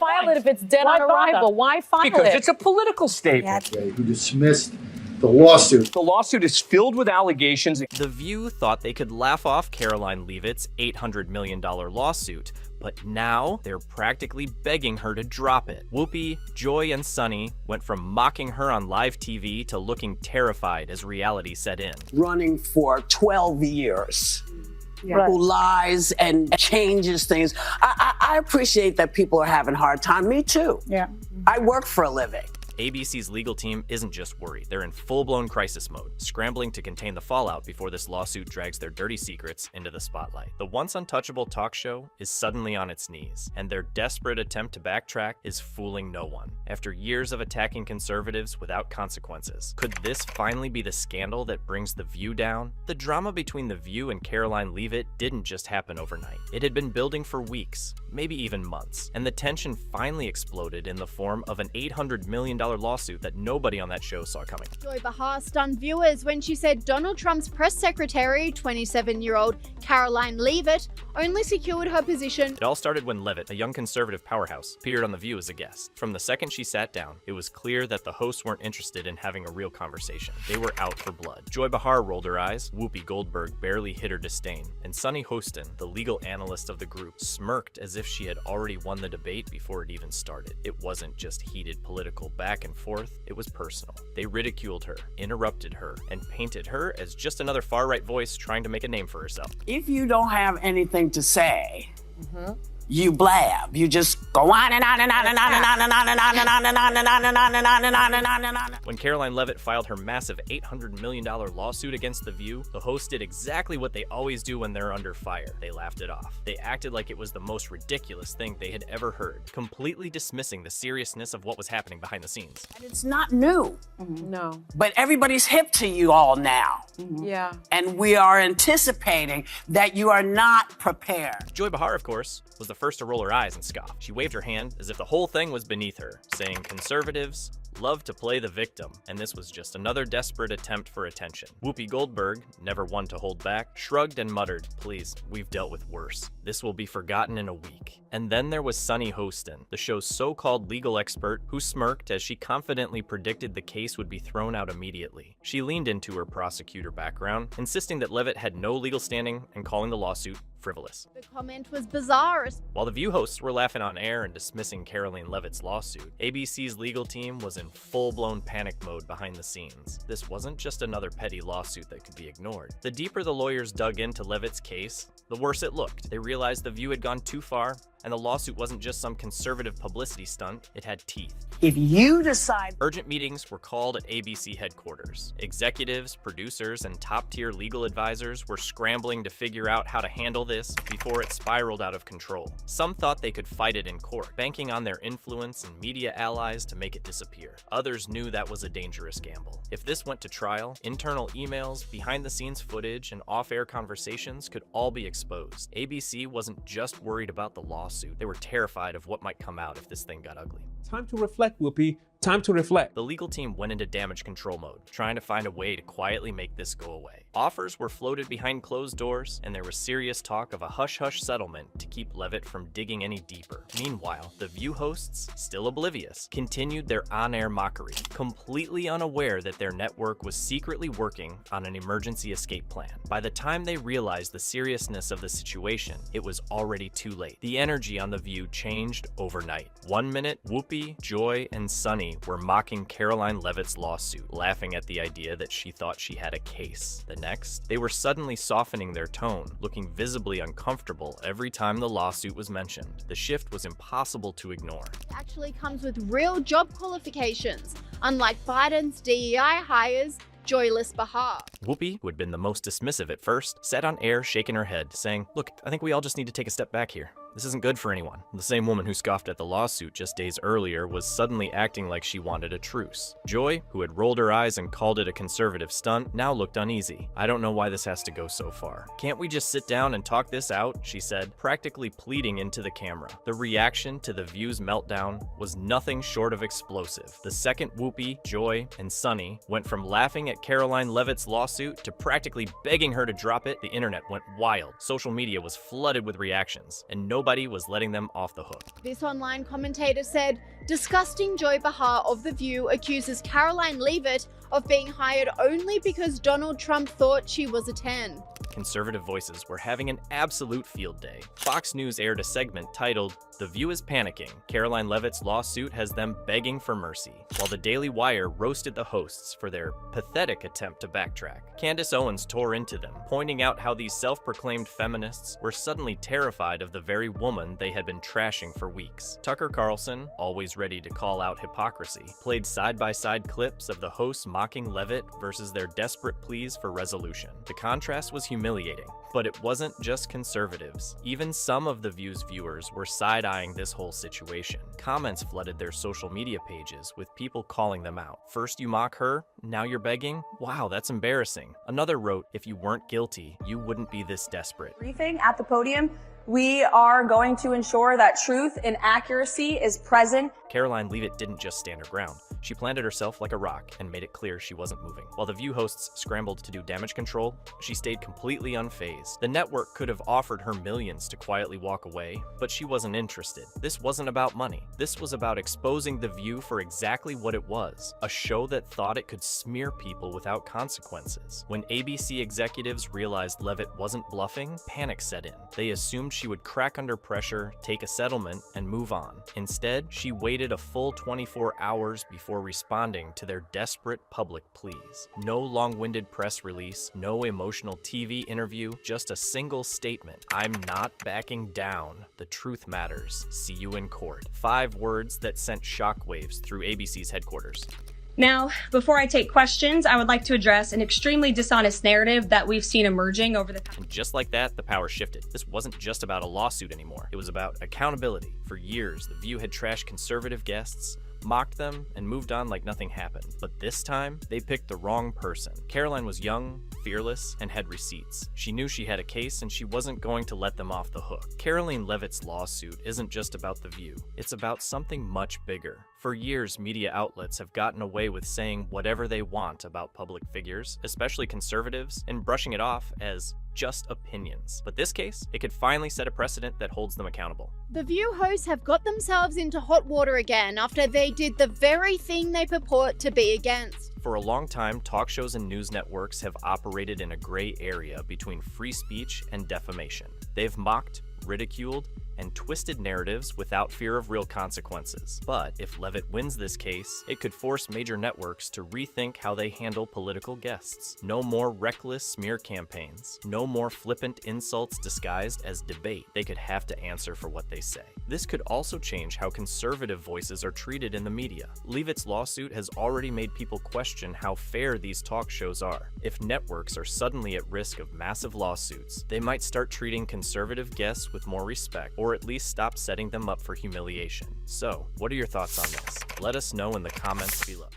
file it if it's dead on arrival? Why file it? Because it's a political statement. Who dismissed the lawsuit. The lawsuit is filled with allegations. The View thought they could laugh off Karoline Leavitt's $800 million lawsuit, but now they're practically begging her to drop it. Whoopi, Joy, and Sunny went from mocking her on live TV to looking terrified as reality set in. Running for 12 years. Right. Who lies and changes things. I appreciate that people are having a hard time. Me too. Yeah. I work for a living. ABC's legal team isn't just worried, they're in full-blown crisis mode, scrambling to contain the fallout before this lawsuit drags their dirty secrets into the spotlight. The once untouchable talk show is suddenly on its knees, and their desperate attempt to backtrack is fooling no one. After years of attacking conservatives without consequences, could this finally be the scandal that brings The View down? The drama between The View and Karoline Leavitt didn't just happen overnight. It had been building for weeks, maybe even months, and the tension finally exploded in the form of an $800 million lawsuit that nobody on that show saw coming. Joy Behar stunned viewers when she said Donald Trump's press secretary, 27-year-old Karoline Leavitt, only secured her position. It all started when Leavitt, a young conservative powerhouse, appeared on The View as a guest. From the second she sat down, it was clear that the hosts weren't interested in having a real conversation. They were out for blood. Joy Behar rolled her eyes, Whoopi Goldberg barely hid her disdain, and Sunny Hostin, the legal analyst of the group, smirked as if she had already won the debate before it even started. It wasn't just heated political back and forth, it was personal. They ridiculed her, interrupted her, and painted her as just another far-right voice trying to make a name for herself. If you don't have anything to say, you blab. You just go on and on and on and on and on and on and on and on and on and on and on and on and on and on and on. When Karoline Leavitt filed her massive $800 million lawsuit against The View, the hosts did exactly what they always do when they're under fire. They laughed it off. They acted like it was the most ridiculous thing they had ever heard, completely dismissing the seriousness of what was happening behind the scenes. And it's not new. No. But everybody's hip to you all now. Yeah. And we are anticipating that you are not prepared. Joy Behar, of course, was the first to roll her eyes and scoff. She waved her hand as if the whole thing was beneath her, saying conservatives love to play the victim, and this was just another desperate attempt for attention. Whoopi Goldberg, never one to hold back, shrugged and muttered, "Please, we've dealt with worse. This will be forgotten in a week." And then there was Sunny Hostin, the show's so-called legal expert, who smirked as she confidently predicted the case would be thrown out immediately. She leaned into her prosecutor background, insisting that Leavitt had no legal standing and calling the lawsuit frivolous. The comment was bizarre. While the View hosts were laughing on air and dismissing Karoline Leavitt's lawsuit, ABC's legal team was in full-blown panic mode behind the scenes. This wasn't just another petty lawsuit that could be ignored. The deeper the lawyers dug into Leavitt's case, the worse it looked. They realized the View had gone too far, and the lawsuit wasn't just some conservative publicity stunt, it had teeth. If you decide... Urgent meetings were called at ABC headquarters. Executives, producers, and top-tier legal advisors were scrambling to figure out how to handle this before it spiraled out of control. Some thought they could fight it in court, banking on their influence and media allies to make it disappear. Others knew that was a dangerous gamble. If this went to trial, internal emails, behind-the-scenes footage, and off-air conversations could all be exposed. ABC wasn't just worried about the lawsuit. They were terrified of what might come out if this thing got ugly. Time to reflect, Whoopi. Time to reflect. The legal team went into damage control mode, trying to find a way to quietly make this go away. Offers were floated behind closed doors, and there was serious talk of a hush-hush settlement to keep Leavitt from digging any deeper. Meanwhile, the View hosts, still oblivious, continued their on-air mockery, completely unaware that their network was secretly working on an emergency escape plan. By the time they realized the seriousness of the situation, it was already too late. The energy on The View changed overnight. 1 minute, Whoopi, Joy, and Sunny were mocking Karoline Leavitt's lawsuit, laughing at the idea that she thought she had a case. The next, they were suddenly softening their tone, looking visibly uncomfortable every time the lawsuit was mentioned. The shift was impossible to ignore. It actually comes with real job qualifications, unlike Biden's DEI hires, Joyless Behar. Whoopi, who had been the most dismissive at first, sat on air shaking her head, saying, "Look, I think we all just need to take a step back here. This isn't good for anyone." The same woman who scoffed at the lawsuit just days earlier was suddenly acting like she wanted a truce. Joy, who had rolled her eyes and called it a conservative stunt, now looked uneasy. "I don't know why this has to go so far. Can't we just sit down and talk this out?" she said, practically pleading into the camera. The reaction to the View's meltdown was nothing short of explosive. The second Whoopi, Joy, and Sunny went from laughing at Karoline Leavitt's lawsuit to practically begging her to drop it, the internet went wild. Social media was flooded with reactions, and nobody was letting them off the hook. This online commentator said, disgusting Joy Behar of The View accuses Karoline Leavitt of being hired only because Donald Trump thought she was a 10. Conservative voices were having an absolute field day. Fox News aired a segment titled, "The View is Panicking. Karoline Leavitt's lawsuit has them begging for mercy," while the Daily Wire roasted the hosts for their pathetic attempt to backtrack. Candace Owens tore into them, pointing out how these self-proclaimed feminists were suddenly terrified of the very woman they had been trashing for weeks. Tucker Carlson, always ready to call out hypocrisy, played side-by-side clips of the hosts mocking Leavitt versus their desperate pleas for resolution. The contrast was humiliating, but it wasn't just conservatives. Even some of The View's viewers were side-eyeing this whole situation. Comments flooded their social media pages with people calling them out. First you mock her, now you're begging? Wow, that's embarrassing. Another wrote, if you weren't guilty, you wouldn't be this desperate. Briefing at the podium, we are going to ensure that truth and accuracy is present. Karoline Leavitt didn't just stand her ground. She planted herself like a rock and made it clear she wasn't moving. While the View hosts scrambled to do damage control, she stayed completely unfazed. The network could have offered her millions to quietly walk away, but she wasn't interested. This wasn't about money. This was about exposing The View for exactly what it was, a show that thought it could smear people without consequences. When ABC executives realized Leavitt wasn't bluffing, panic set in. They assumed she would crack under pressure, take a settlement, and move on. Instead, she waited a full 24 hours before responding to their desperate public pleas. No long-winded press release, no emotional TV interview, just a single statement. I'm not backing down. The truth matters. See you in court. 5 words that sent shockwaves through ABC's headquarters. Now, before I take questions, I would like to address an extremely dishonest narrative that we've seen emerging over the And just like that, the power shifted. This wasn't just about a lawsuit anymore. It was about accountability. For years, The View had trashed conservative guests, mocked them, and moved on like nothing happened. But this time, they picked the wrong person. Karoline was young, fearless, and had receipts. She knew she had a case, and she wasn't going to let them off the hook. Karoline Leavitt's lawsuit isn't just about The View. It's about something much bigger. For years, media outlets have gotten away with saying whatever they want about public figures, especially conservatives, and brushing it off as just opinions. But this case, it could finally set a precedent that holds them accountable. The View hosts have got themselves into hot water again after they did the very thing they purport to be against. For a long time, talk shows and news networks have operated in a gray area between free speech and defamation. They've mocked, ridiculed, and twisted narratives without fear of real consequences. But if Leavitt wins this case, it could force major networks to rethink how they handle political guests. No more reckless smear campaigns. No more flippant insults disguised as debate. They could have to answer for what they say. This could also change how conservative voices are treated in the media. Leavitt's lawsuit has already made people question how fair these talk shows are. If networks are suddenly at risk of massive lawsuits, they might start treating conservative guests with more respect, or at least stop setting them up for humiliation. So, what are your thoughts on this? Let us know in the comments below.